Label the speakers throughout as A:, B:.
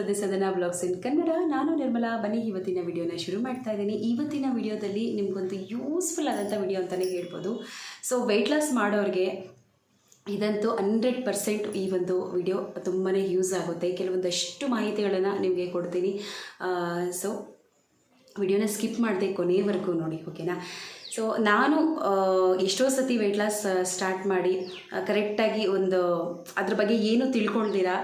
A: To ಸದನ blogs ಇನ್ ಕನ್ನಡ. ನಾನು ನಿರ್ಮಲಾ. ಬನ್ನಿ ಇವತ್ತಿನ ವಿಡಿಯೋನ ಶುರು ಮಾಡ್ತಾ ಇದ್ದೀನಿ. ಇವತ್ತಿನ ವಿಡಿಯೋದಲ್ಲಿ ನಿಮಗೊಂದು ಯೂಸ್ಫುಲ್ ಆದಂಥ ವಿಡಿಯೋ ಅಂತಲೇ ಹೇಳ್ಬೋದು. ಸೊ ವೆಯ್ಟ್ ಲಾಸ್ ಮಾಡೋರಿಗೆ ಇದಂತೂ 100% ಈ ಒಂದು ವಿಡಿಯೋ ತುಂಬಾ ಯೂಸ್ ಆಗುತ್ತೆ. ಕೆಲವೊಂದಷ್ಟು ಮಾಹಿತಿಗಳನ್ನು ನಿಮಗೆ ಕೊಡ್ತೀನಿ. ಸೊ ವಿಡಿಯೋನ ಸ್ಕಿಪ್ ಮಾಡದೆ ಕೊನೆಯವರೆಗೂ ನೋಡಿ, ಓಕೆನಾ? ಸೊ ನಾನು ಎಷ್ಟೋ ಸತಿ ವೆಯ್ಟ್ ಲಾಸ್ ಸ್ಟಾರ್ಟ್ ಮಾಡಿ ಕರೆಕ್ಟಾಗಿ ಅದ್ರ ಬಗ್ಗೆ ಏನೂ ತಿಳ್ಕೊಳ್ದಿರಾ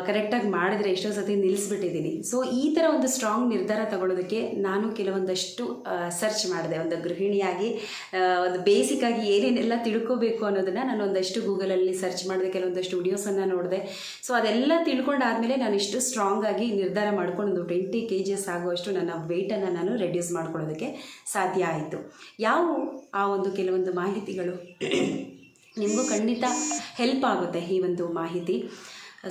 A: ಕರೆಕ್ಟಾಗಿ ಮಾಡಿದರೆ ಎಷ್ಟೋ ಸತಿ ನಿಲ್ಲಿಸ್ಬಿಟ್ಟಿದ್ದೀನಿ. ಸೊ ಈ ಥರ ಒಂದು ಸ್ಟ್ರಾಂಗ್ ನಿರ್ಧಾರ ತಗೊಳ್ಳೋದಕ್ಕೆ ನಾನು ಕೆಲವೊಂದಷ್ಟು ಸರ್ಚ್ ಮಾಡಿದೆ. ಒಂದು ಗೃಹಿಣಿಯಾಗಿ ಒಂದು ಬೇಸಿಕ್ಕಾಗಿ ಏನೇನೆಲ್ಲ ತಿಳ್ಕೋಬೇಕು ಅನ್ನೋದನ್ನು ನಾನು ಒಂದಷ್ಟು ಗೂಗಲಲ್ಲಿ ಸರ್ಚ್ ಮಾಡಿದೆ, ಕೆಲವೊಂದಷ್ಟು ವಿಡಿಯೋಸನ್ನು ನೋಡಿದೆ. ಸೊ ಅದೆಲ್ಲ ತಿಳ್ಕೊಂಡಾದಮೇಲೆ ನಾನು ಇಷ್ಟು ಸ್ಟ್ರಾಂಗಾಗಿ ನಿರ್ಧಾರ ಮಾಡ್ಕೊಂಡು ಒಂದು 20 kgs ಆಗುವಷ್ಟು ನನ್ನ ವೆಯ್ಟನ್ನು ನಾನು ರೆಡ್ಯೂಸ್ ಮಾಡ್ಕೊಳ್ಳೋದಕ್ಕೆ ಸಾಧ್ಯ ಆಯಿತು. ಆ ಒಂದು ಕೆಲವೊಂದು ಮಾಹಿತಿಗಳು ನಿಮಗೂ ಖಂಡಿತ ಹೆಲ್ಪ್ ಆಗುತ್ತೆ ಈ ಒಂದು ಮಾಹಿತಿ.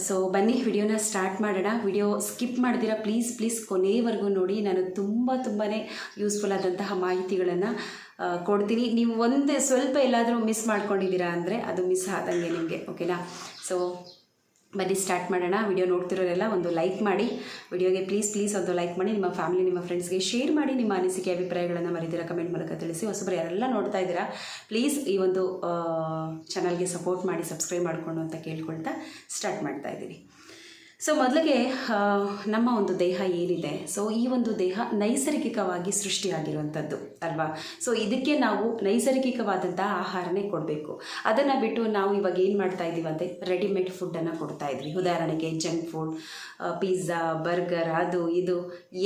A: ಸೊ ಬನ್ನಿ ವಿಡಿಯೋನ ಸ್ಟಾರ್ಟ್ ಮಾಡೋಣ. ವಿಡಿಯೋ ಸ್ಕಿಪ್ ಮಾಡ್ದಿರಾ ಪ್ಲೀಸ್ ಕೊನೆಯವರೆಗೂ ನೋಡಿ. ನಾನು ತುಂಬಾ ಯೂಸ್ಫುಲ್ ಆದಂತಹ ಮಾಹಿತಿಗಳನ್ನು ಕೊಡ್ತೀನಿ. ನೀವು ಸ್ವಲ್ಪ ಎಲ್ಲಾದರೂ ಮಿಸ್ ಮಾಡ್ಕೊಂಡಿದ್ದೀರಾ ಅಂದರೆ ಅದು ಮಿಸ್ ಆದಂಗೆ ನಿಮಗೆ, ಓಕೆನಾ? ಸೊ ಬನ್ನಿ ಸ್ಟಾರ್ಟ್ ಮಾಡೋಣ. ವಿಡಿಯೋ ನೋಡ್ತಿರೋರೆಲ್ಲ ಒಂದು ಲೈಕ್ ಮಾಡಿ, ವಿಡಿಯೋಗೆ ಪ್ಲೀಸ್ ಒಂದು ಲೈಕ್ ಮಾಡಿ. ನಿಮ್ಮ ಫ್ಯಾಮಿಲಿ, ನಿಮ್ಮ ಫ್ರೆಂಡ್ಸ್ಗೆ ಶೇರ್ ಮಾಡಿ. ನಿಮ್ಮ ಅನಿಸಿಕೆ ಅಭಿಪ್ರಾಯಗಳನ್ನು ಮರಿದಿರಾ ಕಮೆಂಟ್ ಮೂಲಕ ತಿಳಿಸಿ. ಹೊಸಬರು ಯಾರೆಲ್ಲ ನೋಡ್ತಾ ಇದ್ದೀರಾ ಪ್ಲೀಸ್ ಈ ಒಂದು ಚಾನಲ್ಗೆ ಸಪೋರ್ಟ್ ಮಾಡಿ, ಸಬ್ಸ್ಕ್ರೈಬ್ ಮಾಡಿಕೊಂಡು ಅಂತ ಕೇಳ್ಕೊಳ್ತಾ ಸ್ಟಾರ್ಟ್ ಮಾಡ್ತಾ ಇದ್ದೀನಿ. ಸೊ ಮೊದಲಿಗೆ ನಮ್ಮ ಒಂದು ದೇಹ ಏನಿದೆ, ಸೊ ಈ ಒಂದು ದೇಹ ನೈಸರ್ಗಿಕವಾಗಿ ಸೃಷ್ಟಿಯಾಗಿರುವಂಥದ್ದು ಅಲ್ವಾ? ಸೊ ಇದಕ್ಕೆ ನಾವು ನೈಸರ್ಗಿಕವಾದಂಥ ಆಹಾರನೇ ಕೊಡಬೇಕು. ಅದನ್ನು ಬಿಟ್ಟು ನಾವು ಇವಾಗ ಏನು ಮಾಡ್ತಾ ಇದ್ದೀವಿ ಅಂದರೆ ರೆಡಿಮೇಡ್ ಫುಡ್ಡನ್ನು ಕೊಡ್ತಾ ಇದ್ವಿ. ಉದಾಹರಣೆಗೆ ಜಂಕ್ ಫುಡ್, ಪಿಜ್ಜಾ, ಬರ್ಗರ್, ಅದು ಇದು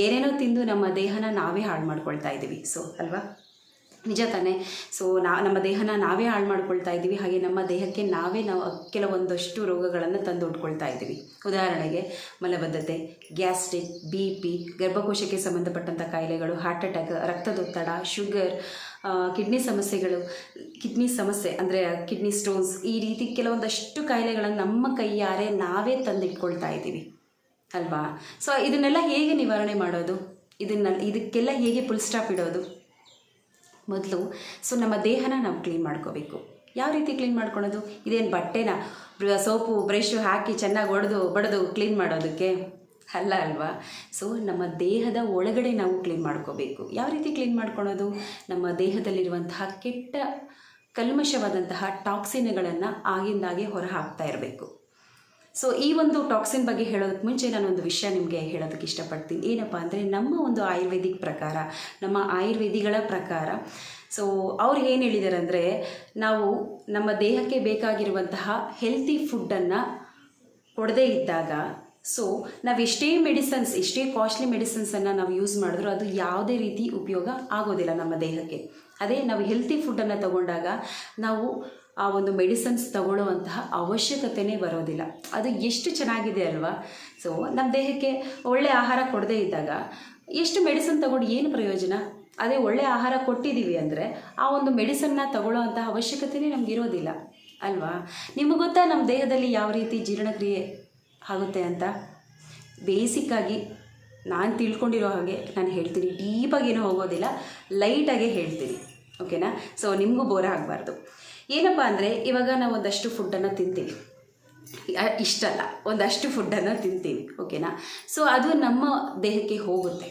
A: ಏನೇನೋ ತಿಂದು ನಮ್ಮ ದೇಹನ ನಾವೇ ಹಾಳು ಮಾಡ್ಕೊಳ್ತಾ ಇದ್ದೀವಿ. ಸೊ ಅಲ್ವಾ, ನಿಜ ತಾನೇ? ಸೊ ನಮ್ಮ ದೇಹನ ನಾವೇ ಹಾಳು ಮಾಡ್ಕೊಳ್ತಾ ಇದ್ದೀವಿ. ಹಾಗೆ ನಮ್ಮ ದೇಹಕ್ಕೆ ನಾವು ಕೆಲವೊಂದಷ್ಟು ರೋಗಗಳನ್ನು ತಂದು ಉಟ್ಕೊಳ್ತಾ ಇದ್ದೀವಿ. ಉದಾಹರಣೆಗೆ ಮಲಬದ್ಧತೆ, ಗ್ಯಾಸ್ಟ್ರಿಕ್, BP, ಗರ್ಭಕೋಶಕ್ಕೆ ಸಂಬಂಧಪಟ್ಟಂಥ ಕಾಯಿಲೆಗಳು, ಹಾರ್ಟ್ ಅಟ್ಯಾಕ್, ರಕ್ತದೊತ್ತಡ, ಶುಗರ್, ಕಿಡ್ನಿ ಸಮಸ್ಯೆ ಅಂದರೆ ಕಿಡ್ನಿ ಸ್ಟೋನ್ಸ್, ಈ ರೀತಿ ಕೆಲವೊಂದಷ್ಟು ಕಾಯಿಲೆಗಳನ್ನು ನಮ್ಮ ಕೈಯಾರೆ ನಾವೇ ತಂದಿಟ್ಕೊಳ್ತಾ ಇದ್ದೀವಿ ಅಲ್ವಾ? ಸೊ ಇದನ್ನೆಲ್ಲ ಹೇಗೆ ನಿವಾರಣೆ ಮಾಡೋದು? ಇದಕ್ಕೆಲ್ಲ ಹೇಗೆ ಫುಲ್ ಸ್ಟಾಪ್ ಇಡೋದು? ಮೊದಲು ನಮ್ಮ ದೇಹನ ನಾವು ಕ್ಲೀನ್ ಮಾಡ್ಕೋಬೇಕು. ಯಾವ ರೀತಿ ಕ್ಲೀನ್ ಮಾಡ್ಕೊಳೋದು? ಇದೇನು ಬಟ್ಟೆನ ಸೋಪು ಬ್ರಷು ಹಾಕಿ ಚೆನ್ನಾಗಿ ಬಡಿದು ಕ್ಲೀನ್ ಮಾಡೋದಕ್ಕೆ ಅಲ್ಲ ಅಲ್ವಾ? ಸೊ ನಮ್ಮ ದೇಹದ ಒಳಗಡೆ ನಾವು ಕ್ಲೀನ್ ಮಾಡ್ಕೋಬೇಕು. ಯಾವ ರೀತಿ ಕ್ಲೀನ್ ಮಾಡ್ಕೊಳೋದು? ನಮ್ಮ ದೇಹದಲ್ಲಿರುವಂತಹ ಕೆಟ್ಟ ಕಲ್ಮಶವಾದಂತಹ ಟಾಕ್ಸಿನ್ಗಳನ್ನು ಆಗಿಂದಾಗೆ ಹೊರ ಹಾಕ್ತಾ ಇರಬೇಕು. ಸೊ ಈ ಒಂದು ಟಾಕ್ಸಿನ್ ಬಗ್ಗೆ ಹೇಳೋದಕ್ಕೆ ಮುಂಚೆ ನಾನೊಂದು ವಿಷಯ ನಿಮಗೆ ಹೇಳೋದಕ್ಕೆ ಇಷ್ಟಪಡ್ತೀನಿ. ಏನಪ್ಪ ಅಂದರೆ ನಮ್ಮ ಒಂದು ನಮ್ಮ ಆಯುರ್ವೇದಿಗಳ ಪ್ರಕಾರ ಸೊ ಅವ್ರು ಏನು ಹೇಳಿದ್ದಾರೆ ಅಂದರೆ, ನಾವು ನಮ್ಮ ದೇಹಕ್ಕೆ ಬೇಕಾಗಿರುವಂತಹ ಹೆಲ್ತಿ ಫುಡ್ಡನ್ನು ಕೊಡದೇ ಇದ್ದಾಗ ಸೊ ನಾವು ಎಷ್ಟೇ ಕಾಸ್ಟ್ಲಿ ಮೆಡಿಸಿನ್ಸನ್ನು ನಾವು ಯೂಸ್ ಮಾಡಿದ್ರೂ ಅದು ಯಾವುದೇ ರೀತಿ ಉಪಯೋಗ ಆಗೋದಿಲ್ಲ ನಮ್ಮ ದೇಹಕ್ಕೆ. ಅದೇ ನಾವು ಹೆಲ್ತಿ ಫುಡ್ಡನ್ನು ತಗೊಂಡಾಗ ನಾವು ಆ ಒಂದು ಮೆಡಿಸಿನ್ಸ್ ತಗೊಳ್ಳುವಂತಹ ಅವಶ್ಯಕತೆಯೇ ಬರೋದಿಲ್ಲ. ಅದು ಎಷ್ಟು ಚೆನ್ನಾಗಿದೆ ಅಲ್ವಾ? ಸೊ ನಮ್ಮ ದೇಹಕ್ಕೆ ಒಳ್ಳೆಯ ಆಹಾರ ಕೊಡದೇ ಇದ್ದಾಗ ಎಷ್ಟು ಮೆಡಿಸಿನ್ ತಗೊಂಡು ಏನು ಪ್ರಯೋಜನ? ಅದೇ ಒಳ್ಳೆಯ ಆಹಾರ ಕೊಟ್ಟಿದ್ದೀವಿ ಅಂದರೆ ಆ ಒಂದು ಮೆಡಿಸನ್ನ ತಗೊಳ್ಳೋವಂತಹ ಅವಶ್ಯಕತೆಯೇ ನಮ್ಗೆ ಇರೋದಿಲ್ಲ ಅಲ್ವಾ? ನಿಮಗೆ ಗೊತ್ತಾ ನಮ್ಮ ದೇಹದಲ್ಲಿ ಯಾವ ರೀತಿ ಜೀರ್ಣಕ್ರಿಯೆ ಆಗುತ್ತೆ ಅಂತ? ಬೇಸಿಕ್ಕಾಗಿ ನಾನು ತಿಳ್ಕೊಂಡಿರೋ ಹಾಗೆ ನಾನು ಹೇಳ್ತೀನಿ. ಡೀಪಾಗೇನೂ ಹೋಗೋದಿಲ್ಲ, ಲೈಟಾಗೇ ಹೇಳ್ತೀನಿ, ಓಕೆನಾ? ಸೊ ನಿಮಗೂ ಬೋರ್ ಆಗಬಾರ್ದು. ಏನಪ್ಪ ಅಂದರೆ ಇವಾಗ ನಾವು ಒಂದಷ್ಟು ಫುಡ್ಡನ್ನು ತಿಂತೀವಿ, ಇಷ್ಟಲ್ಲ ಒಂದಷ್ಟು ಫುಡ್ಡನ್ನು ತಿಂತೀವಿ, ಓಕೆನಾ? ಸೊ ಅದು ನಮ್ಮ ದೇಹಕ್ಕೆ ಹೋಗುತ್ತೆ.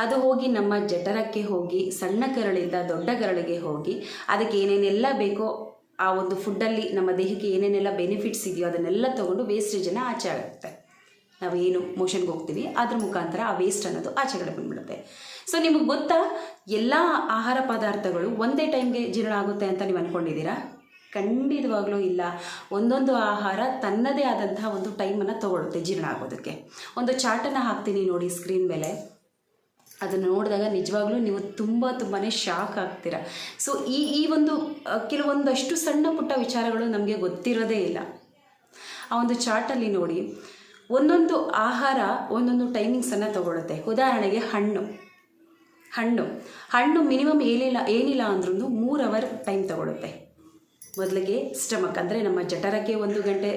A: ಅದು ಹೋಗಿ ನಮ್ಮ ಜಠರಕ್ಕೆ ಹೋಗಿ ಸಣ್ಣ ಕರಳಿಂದ ದೊಡ್ಡ ಕರಳಿಗೆ ಹೋಗಿ ಅದಕ್ಕೆ ಏನೇನೆಲ್ಲ ಬೇಕೋ ಆ ಒಂದು ಫುಡ್ಡಲ್ಲಿ ನಮ್ಮ ದೇಹಕ್ಕೆ ಏನೇನೆಲ್ಲ ಬೆನಿಫಿಟ್ಸ್ ಇದೆಯೋ ಅದನ್ನೆಲ್ಲ ತೊಗೊಂಡು ವೇಸ್ಟೇಜನ್ನು ಆಚೆ ಆಗುತ್ತೆ. ನಾವೇನು ಮೋಷನ್ಗೆ ಹೋಗ್ತೀವಿ ಅದ್ರ ಮುಖಾಂತರ ಆ ವೇಸ್ಟ್ ಅನ್ನೋದು ಆಚೆಗಡೆ ಬಂದ್ಬಿಡುತ್ತೆ. ಸೊ ನಿಮಗೆ ಗೊತ್ತಾ, ಎಲ್ಲ ಆಹಾರ ಪದಾರ್ಥಗಳು ಒಂದೇ ಟೈಮ್ಗೆ ಜೀರ್ಣ ಆಗುತ್ತೆ ಅಂತ ನೀವು ಅಂದ್ಕೊಂಡಿದ್ದೀರಾ? ಖಂಡಿತವಾಗ್ಲೂ ಇಲ್ಲ. ಒಂದೊಂದು ಆಹಾರ ತನ್ನದೇ ಆದಂತಹ ಒಂದು ಟೈಮನ್ನು ತಗೊಳುತ್ತೆ ಜೀರ್ಣ ಆಗೋದಕ್ಕೆ. ಒಂದು ಚಾರ್ಟನ್ನು ಹಾಕ್ತೀನಿ ನೋಡಿ ಸ್ಕ್ರೀನ್ ಮೇಲೆ. ಅದನ್ನು ನೋಡಿದಾಗ ನಿಜವಾಗ್ಲೂ ನೀವು ತುಂಬಾ ಶಾಕ್ ಆಗ್ತೀರ. ಸೊ ಈ ಒಂದು ಕೆಲವೊಂದಷ್ಟು ಸಣ್ಣ ಪುಟ್ಟ ವಿಚಾರಗಳು ನಮಗೆ ಗೊತ್ತಿರೋದೇ ಇಲ್ಲ. ಆ ಒಂದು ಚಾರ್ಟಲ್ಲಿ ನೋಡಿ, ಒಂದೊಂದು ಆಹಾರ ಒಂದೊಂದು ಟೈಮಿಂಗ್ಸನ್ನು ತಗೊಳುತ್ತೆ. ಉದಾಹರಣೆಗೆ ಹಣ್ಣು ಮಿನಿಮಮ್ ಏನಿಲ್ಲ ಅಂದ್ರೂ 3 hour ಟೈಮ್ ತಗೊಳುತ್ತೆ. ಮೊದಲಿಗೆ ಸ್ಟಮಕ್ ಅಂದರೆ ನಮ್ಮ ಜಠರಕ್ಕೆ 1 ಗಂಟೆ,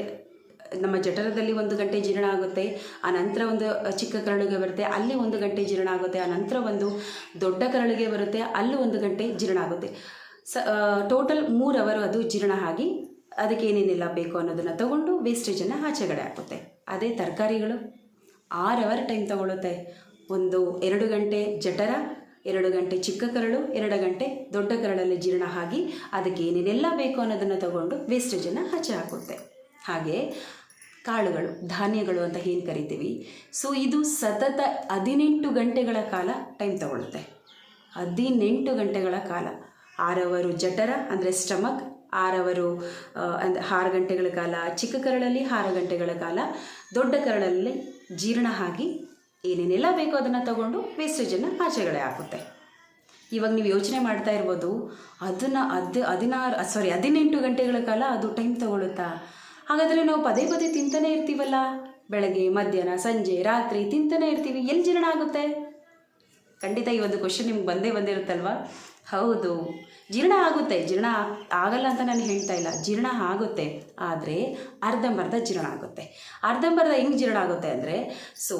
A: ನಮ್ಮ ಜಠರದಲ್ಲಿ 1 ಗಂಟೆ ಜೀರ್ಣ ಆಗುತ್ತೆ. ಆ ನಂತರ ಒಂದು ಚಿಕ್ಕ ಕರಳಿಗೆ ಬರುತ್ತೆ, ಅಲ್ಲಿ 1 ಗಂಟೆ ಜೀರ್ಣ ಆಗುತ್ತೆ. ಆ ನಂತರ ಒಂದು ದೊಡ್ಡ ಕರಳಿಗೆ ಬರುತ್ತೆ, ಅಲ್ಲಿ 1 ಗಂಟೆ ಜೀರ್ಣ ಆಗುತ್ತೆ. ಟೋಟಲ್ 3 hour ಅದು ಜೀರ್ಣ ಆಗಿ ಅದಕ್ಕೆ ಏನೇನೆಲ್ಲ ಬೇಕು ಅನ್ನೋದನ್ನು ತಗೊಂಡು ವೇಸ್ಟೇಜನ್ನು ಆಚೆಗಡೆ ಹಾಕುತ್ತೆ. ಅದೇ ತರಕಾರಿಗಳು 6 ಅವರ್ ಟೈಮ್ ತಗೊಳುತ್ತೆ. 2 ಗಂಟೆ ಜಠರ, 2 ಗಂಟೆ ಚಿಕ್ಕ ಕರಳು, 2 ಗಂಟೆ ದೊಡ್ಡ ಕರಳಲ್ಲಿ ಜೀರ್ಣ ಆಗಿ ಅದಕ್ಕೆ ಏನೇನೆಲ್ಲ ಬೇಕು ಅನ್ನೋದನ್ನು ತಗೊಂಡು ವೇಸ್ಟೇಜನ್ನು ಆಚೆ ಹಾಕುತ್ತೆ. ಹಾಗೆ ಕಾಳುಗಳು, ಧಾನ್ಯಗಳು ಅಂತ ಏನು ಕರಿತೀವಿ, ಸೊ ಇದು ಸತತ 18 ಗಂಟೆಗಳ ಕಾಲ ಟೈಮ್ ತಗೊಳುತ್ತೆ. 18 ಗಂಟೆಗಳ ಕಾಲ. 6 ಅವರು ಜಠರ ಅಂದರೆ ಸ್ಟಮಕ್, 6 ಅವರು ಅಂದರೆ 6 ಗಂಟೆಗಳ ಕಾಲ ಚಿಕ್ಕ ಕರಳಲ್ಲಿ, 6 ಗಂಟೆಗಳ ಕಾಲ ದೊಡ್ಡ ಕರಳಲ್ಲಿ ಜೀರ್ಣ ಆಗಿ ಏನೇನೆಲ್ಲ ಬೇಕೋ ಅದನ್ನು ತಗೊಂಡು ವೇಸ್ಟೇಜನ್ನು ಆಚೆಗಡೆ ಹಾಕುತ್ತೆ. ಇವಾಗ ನೀವು ಯೋಚನೆ ಮಾಡ್ತಾ ಇರ್ಬೋದು, ಅದನ್ನು 18 ಗಂಟೆಗಳ ಕಾಲ ಅದು ಟೈಮ್ ತಗೊಳುತ್ತಾ? ಹಾಗಾದರೆ ನಾವು ಪದೇ ಪದೇ ತಿಂತಾನೆ ಇರ್ತೀವಲ್ಲ, ಬೆಳಗ್ಗೆ ಮಧ್ಯಾಹ್ನ ಸಂಜೆ ರಾತ್ರಿ ತಿಂತಾನೆ ಇರ್ತೀವಿ, ಎಲ್ಲಿ ಜೀರ್ಣ ಆಗುತ್ತೆ? ಖಂಡಿತ ಈ ಒಂದು ಕ್ವಶನ್ ನಿಮ್ಗೆ ಬಂದಿರುತ್ತಲ್ವ? ಹೌದು, ಜೀರ್ಣ ಆಗುತ್ತೆ. ಜೀರ್ಣ ಆಗಲ್ಲ ಅಂತ ನಾನು ಹೇಳ್ತಾ ಇಲ್ಲ, ಜೀರ್ಣ ಆಗುತ್ತೆ. ಆದರೆ ಅರ್ಧಂಬರ್ಧ ಜೀರ್ಣ ಆಗುತ್ತೆ. ಅರ್ಧಂಬರ್ಧ ಹೆಂಗೆ ಜೀರ್ಣ ಆಗುತ್ತೆ ಅಂದರೆ, ಸೊ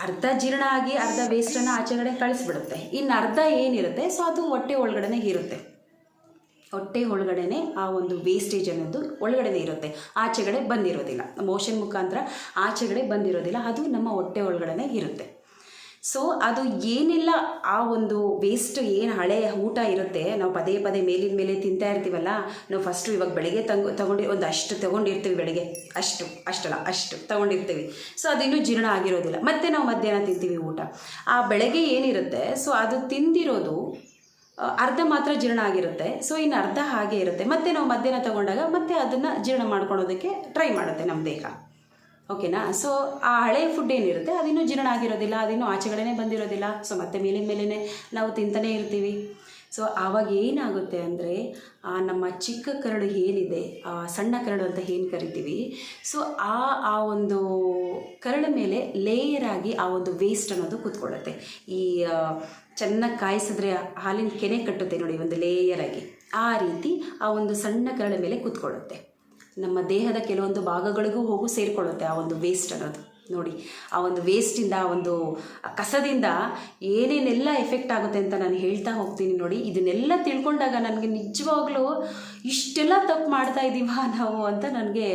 A: ಅರ್ಧ ಜೀರ್ಣ ಆಗಿ ಅರ್ಧ ವೇಸ್ಟನ್ನು ಆಚೆಗಡೆ ಕಳಿಸ್ಬಿಡುತ್ತೆ. ಇನ್ನು ಅರ್ಧ ಏನಿರುತ್ತೆ ಸೊ ಅದು ಹೊಟ್ಟೆ ಒಳಗಡೆ ಇರುತ್ತೆ. ಹೊಟ್ಟೆ ಒಳಗಡೆ ಆ ಒಂದು ವೇಸ್ಟೇಜ್ ಅನ್ನೋದು ಒಳಗಡೆ ಇರುತ್ತೆ, ಆಚೆಗಡೆ ಬಂದಿರೋದಿಲ್ಲ. ಮೋಷನ್ ಮುಖಾಂತರ ಆಚೆಗಡೆ ಬಂದಿರೋದಿಲ್ಲ, ಅದು ನಮ್ಮ ಹೊಟ್ಟೆ ಒಳಗಡೆ ಇರುತ್ತೆ. ಸೊ ಅದು ಏನೆಲ್ಲ ಆ ಒಂದು ವೇಸ್ಟ್ ಏನು ಹಳೆ ಊಟ ಇರುತ್ತೆ, ನಾವು ಪದೇ ಪದೇ ಮೇಲಿನ ಮೇಲೆ ತಿಂತಾ ಇರ್ತೀವಲ್ಲ, ನಾವು ಫಸ್ಟು ಇವಾಗ ಬೆಳಗ್ಗೆ ಅಷ್ಟು ತೊಗೊಂಡಿರ್ತೀವಿ, ಬೆಳಗ್ಗೆ ಅಷ್ಟು ತೊಗೊಂಡಿರ್ತೀವಿ. ಸೊ ಅದಿನ್ನೂ ಜೀರ್ಣ ಆಗಿರೋದಿಲ್ಲ. ಮತ್ತು ನಾವು ಮಧ್ಯಾಹ್ನ ತಿಂತೀವಿ ಊಟ. ಆ ಬೆಳಗ್ಗೆ ಏನಿರುತ್ತೆ ಸೊ ಅದು ತಿಂದಿರೋದು ಅರ್ಧ ಮಾತ್ರ ಜೀರ್ಣ ಆಗಿರುತ್ತೆ. ಸೊ ಇನ್ನು ಅರ್ಧ ಹಾಗೆ ಇರುತ್ತೆ. ಮತ್ತು ನಾವು ಮಧ್ಯಾಹ್ನ ತೊಗೊಂಡಾಗ ಮತ್ತೆ ಅದನ್ನು ಜೀರ್ಣ ಮಾಡ್ಕೊಳೋದಕ್ಕೆ ಟ್ರೈ ಮಾಡುತ್ತೆ ನಮ್ಮ ದೇಹ. ಓಕೆನಾ? ಸೊ ಆ ಹಳೆ ಫುಡ್ ಏನಿರುತ್ತೆ ಅದಿನ್ನೂ ಜೀರ್ಣ ಆಗಿರೋದಿಲ್ಲ, ಅದಿನ್ನೂ ಆಚೆಗಡೆ ಬಂದಿರೋದಿಲ್ಲ. ಸೊ ಮತ್ತೆ ಮೇಲಿನ ಮೇಲೇ ನಾವು ತಿಂತಾನೇ ಇರ್ತೀವಿ. ಸೊ ಆವಾಗ ಏನಾಗುತ್ತೆ ಅಂದರೆ, ನಮ್ಮ ಚಿಕ್ಕ ಕರಳು ಏನಿದೆ, ಸಣ್ಣ ಕರಳು ಅಂತ ಏನು ಕರಿತೀವಿ, ಸೊ ಆ ಒಂದು ಕರಳ ಮೇಲೆ ಲೇಯರ್ ಆಗಿ ಆ ಒಂದು ವೇಸ್ಟ್ ಅನ್ನೋದು ಕೂತ್ಕೊಳ್ಳುತ್ತೆ. ಈ ಚೆನ್ನಾಗಿ ಕಾಯಿಸಿದ್ರೆ ಹಾಲಿನ ಕೆನೆ ಕಟ್ಟುತ್ತೆ ನೋಡಿ, ಒಂದು ಲೇಯರಾಗಿ, ಆ ರೀತಿ ಆ ಒಂದು ಸಣ್ಣ ಕರಳ ಮೇಲೆ ಕೂತ್ಕೊಳ್ಳುತ್ತೆ. ನಮ್ಮ ದೇಹದ ಕೆಲವೊಂದು ಭಾಗಗಳಿಗೂ ಹೋಗಿ ಸೇರಿಕೊಳ್ಳುತ್ತೆ ಆ ಒಂದು ವೇಸ್ಟ್ ಅನ್ನೋದು. ನೋಡಿ, ಆ ಒಂದು ವೇಸ್ಟಿಂದ, ಆ ಒಂದು ಕಸದಿಂದ ಏನೇನೆಲ್ಲ ಎಫೆಕ್ಟ್ ಆಗುತ್ತೆ ಅಂತ ನಾನು ಹೇಳ್ತಾ ಹೋಗ್ತೀನಿ. ನೋಡಿ, ಇದನ್ನೆಲ್ಲ ತಿಳ್ಕೊಂಡಾಗ ನನಗೆ ನಿಜವಾಗ್ಲೂ ಇಷ್ಟೆಲ್ಲ ತಪ್ಪು ಮಾಡ್ತಾ ಇದ್ದೀವಾ ನಾವು ಅಂತ ನನಗೆ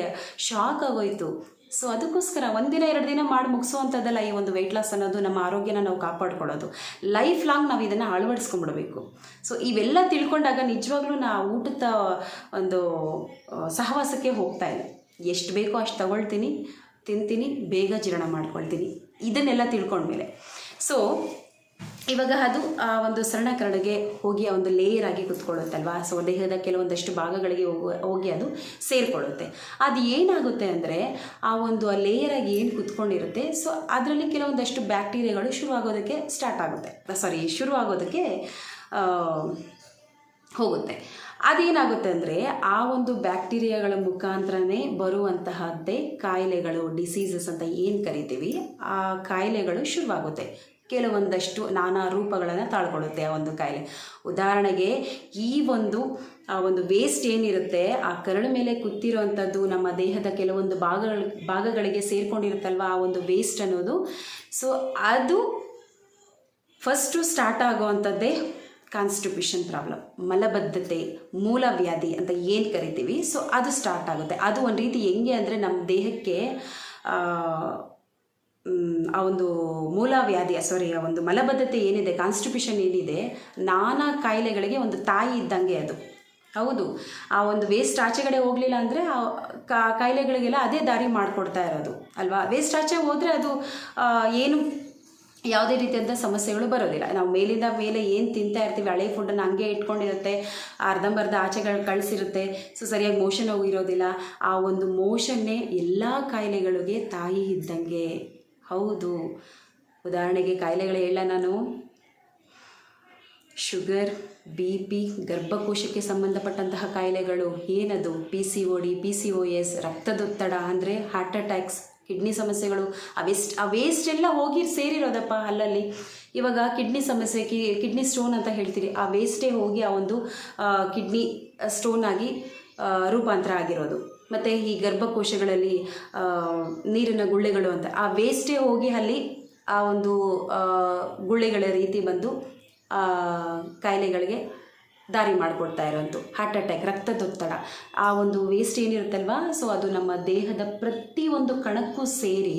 A: ಶಾಕ್ ಆಗೋಯಿತು. ಸೊ ಅದಕ್ಕೋಸ್ಕರ 1 ದಿನ 2 ದಿನ ಮಾಡಿ ಮುಗಿಸೋವಂಥದ್ದಲ್ಲ ಈ ಒಂದು ವೆಯ್ಟ್ ಲಾಸ್ ಅನ್ನೋದು. ನಮ್ಮ ಆರೋಗ್ಯನ ನಾವು ಕಾಪಾಡ್ಕೊಳ್ಳೋದು ಲೈಫ್ ಲಾಂಗ್ ನಾವು ಇದನ್ನು ಅಳವಡಿಸ್ಕೊಂಡ್ಬಿಡ್ಬೇಕು. ಸೊ ಇವೆಲ್ಲ ತಿಳ್ಕೊಂಡಾಗ ನಿಜವಾಗ್ಲೂ ಊಟದ ಒಂದು ಸಹವಾಸಕ್ಕೆ ಹೋಗ್ತಾ ಇಲ್ಲ. ಎಷ್ಟು ಬೇಕೋ ಅಷ್ಟು ತಗೊಳ್ತೀನಿ, ತಿಂತೀನಿ, ಬೇಗ ಜೀರ್ಣ ಮಾಡ್ಕೊಳ್ತೀನಿ, ಇದನ್ನೆಲ್ಲ ತಿಳ್ಕೊಂಡ್ಮೇಲೆ. ಸೊ ಇವಾಗ ಅದು ಆ ಒಂದು ಸಣ್ಣ ಕರಳಿಗೆ ಹೋಗಿ ಆ ಒಂದು ಲೇಯರ್ ಆಗಿ ಕೂತ್ಕೊಳ್ಳುತ್ತಲ್ವ. ಸೊ ದೇಹದ ಕೆಲವೊಂದಷ್ಟು ಭಾಗಗಳಿಗೆ ಹೋಗಿ ಅದು ಸೇರಿಕೊಳ್ಳುತ್ತೆ. ಅದು ಏನಾಗುತ್ತೆ ಅಂದರೆ, ಆ ಒಂದು ಲೇಯರ್ ಆಗಿ ಏನು ಕೂತ್ಕೊಂಡಿರುತ್ತೆ ಸೊ ಅದರಲ್ಲಿ ಕೆಲವೊಂದಷ್ಟು ಬ್ಯಾಕ್ಟೀರಿಯಾಗಳು ಶುರು ಆಗೋದಕ್ಕೆ ಹೋಗುತ್ತೆ. ಅದೇನಾಗುತ್ತೆ ಅಂದರೆ, ಆ ಒಂದು ಬ್ಯಾಕ್ಟೀರಿಯಾಗಳ ಮುಖಾಂತರನೇ ಬರುವಂತಹದ್ದೇ ಕಾಯಿಲೆಗಳು, ಡಿಸೀಸಸ್ ಅಂತ ಏನು ಕರಿತೀವಿ, ಆ ಕಾಯಿಲೆಗಳು ಶುರುವಾಗುತ್ತೆ. ಕೆಲವೊಂದಷ್ಟು ನಾನಾ ರೂಪಗಳನ್ನು ತಾಳ್ಕೊಳ್ಳುತ್ತೆ ಆ ಒಂದು ಕಾಯಿಲೆ. ಉದಾಹರಣೆಗೆ, ಆ ಒಂದು ವೇಸ್ಟ್ ಏನಿರುತ್ತೆ ಆ ಕರಳ ಮೇಲೆ ಕೂತಿರೋವಂಥದ್ದು ನಮ್ಮ ದೇಹದ ಕೆಲವೊಂದು ಭಾಗಗಳಿಗೆ ಸೇರಿಕೊಂಡಿರುತ್ತಲ್ವ ಆ ಒಂದು ವೇಸ್ಟ್ ಅನ್ನೋದು. ಸೊ ಅದು ಫಸ್ಟು ಸ್ಟಾರ್ಟ್ ಆಗುವಂಥದ್ದೇ ಕಾನ್ಸ್ಟಿಪೇಷನ್ ಪ್ರಾಬ್ಲಮ್, ಮಲಬದ್ಧತೆ, ಮೂಲವ್ಯಾಧಿ ಅಂತ ಏನು ಕರಿತೀವಿ. ಸೊ ಅದು ಸ್ಟಾರ್ಟ್ ಆಗುತ್ತೆ. ಅದು ಒಂದು ರೀತಿ ಹೆಂಗೆ ಅಂದರೆ, ನಮ್ಮ ದೇಹಕ್ಕೆ ಆ ಒಂದು ಆ ಒಂದು ಮಲಬದ್ಧತೆ ಏನಿದೆ, ಕಾನ್ಸ್ಟಿಪೇಷನ್ ಏನಿದೆ, ನಾನಾ ಕಾಯಿಲೆಗಳಿಗೆ ಒಂದು ತಾಯಿ ಇದ್ದಂಗೆ ಅದು. ಹೌದು, ಆ ಒಂದು ವೇಸ್ಟ್ ಆಚೆಗಡೆ ಹೋಗಲಿಲ್ಲ ಅಂದರೆ ಕಾಯಿಲೆಗಳಿಗೆಲ್ಲ ಅದೇ ದಾರಿ ಮಾಡಿಕೊಡ್ತಾ ಇರೋದು ಅಲ್ವಾ. ವೇಸ್ಟ್ ಆಚೆ ಹೋದರೆ ಅದು ಯಾವುದೇ ರೀತಿಯಾದ ಸಮಸ್ಯೆಗಳು ಬರೋದಿಲ್ಲ. ನಾವು ಮೇಲಿಂದ ಮೇಲೆ ಏನು ತಿಂತಾ ಇರ್ತೀವಿ, ಹಳೆ ಫುಡ್ಡನ್ನು ಹಂಗೆ ಇಟ್ಕೊಂಡಿರುತ್ತೆ, ಅರ್ಧಂಬರ್ಧ ಆಚೆಗಳು ಕಳಿಸಿರುತ್ತೆ. ಸೊ ಸರಿಯಾಗಿ ಮೋಷನ್ ಹೋಗಿರೋದಿಲ್ಲ. ಆ ಒಂದು ಮೋಷನ್ನೇ ಎಲ್ಲ ಕಾಯಿಲೆಗಳಿಗೆ ತಾಯಿ ಇದ್ದಂಗೆ. ಹೌದು, ಉದಾಹರಣೆಗೆ ಕಾಯಿಲೆಗಳು ಹೇಳ ನಾನು, ಶುಗರ್, BP, ಗರ್ಭಕೋಶಕ್ಕೆ ಸಂಬಂಧಪಟ್ಟಂತಹ ಕಾಯಿಲೆಗಳು, ಏನದು PCOD, PCOS, ರಕ್ತದೊತ್ತಡ ಅಂದರೆ ಹಾರ್ಟ್ ಅಟ್ಯಾಕ್ಸ್, ಕಿಡ್ನಿ ಸಮಸ್ಯೆಗಳು, ಆ ವೇಸ್ಟ್ ಎಲ್ಲ ಹೋಗಿ ಸೇರಿರೋದಪ್ಪ ಹಲ್ಲಲ್ಲಿ. ಇವಾಗ ಕಿಡ್ನಿ ಸಮಸ್ಯೆ, ಕಿಡ್ನಿ ಸ್ಟೋನ್ ಅಂತ ಹೇಳ್ತೀರಿ, ಆ ವೇಸ್ಟೇ ಹೋಗಿ ಆ ಒಂದು ಕಿಡ್ನಿ ಸ್ಟೋನ್ ಆಗಿ ರೂಪಾಂತರ ಆಗಿರೋದು. ಮತ್ತು ಈ ಗರ್ಭಕೋಶಗಳಲ್ಲಿ ನೀರಿನ ಗುಳ್ಳೆಗಳು ಅಂತ, ಆ ವೇಸ್ಟೇ ಹೋಗಿ ಅಲ್ಲಿ ಆ ಒಂದು ಗುಳ್ಳೆಗಳ ರೀತಿ ಬಂದು ಕಾಯಿಲೆಗಳಿಗೆ ದಾರಿ ಮಾಡಿಕೊಡ್ತಾ ಇರೋಂಥದ್ದು. ಹಾರ್ಟ್ ಅಟ್ಯಾಕ್, ರಕ್ತದೊತ್ತಡ, ಆ ಒಂದು ವೇಸ್ಟ್ ಏನಿರುತ್ತಲ್ವ, ಸೊ ಅದು ನಮ್ಮ ದೇಹದ ಪ್ರತಿಯೊಂದು ಕಣಕ್ಕೂ ಸೇರಿ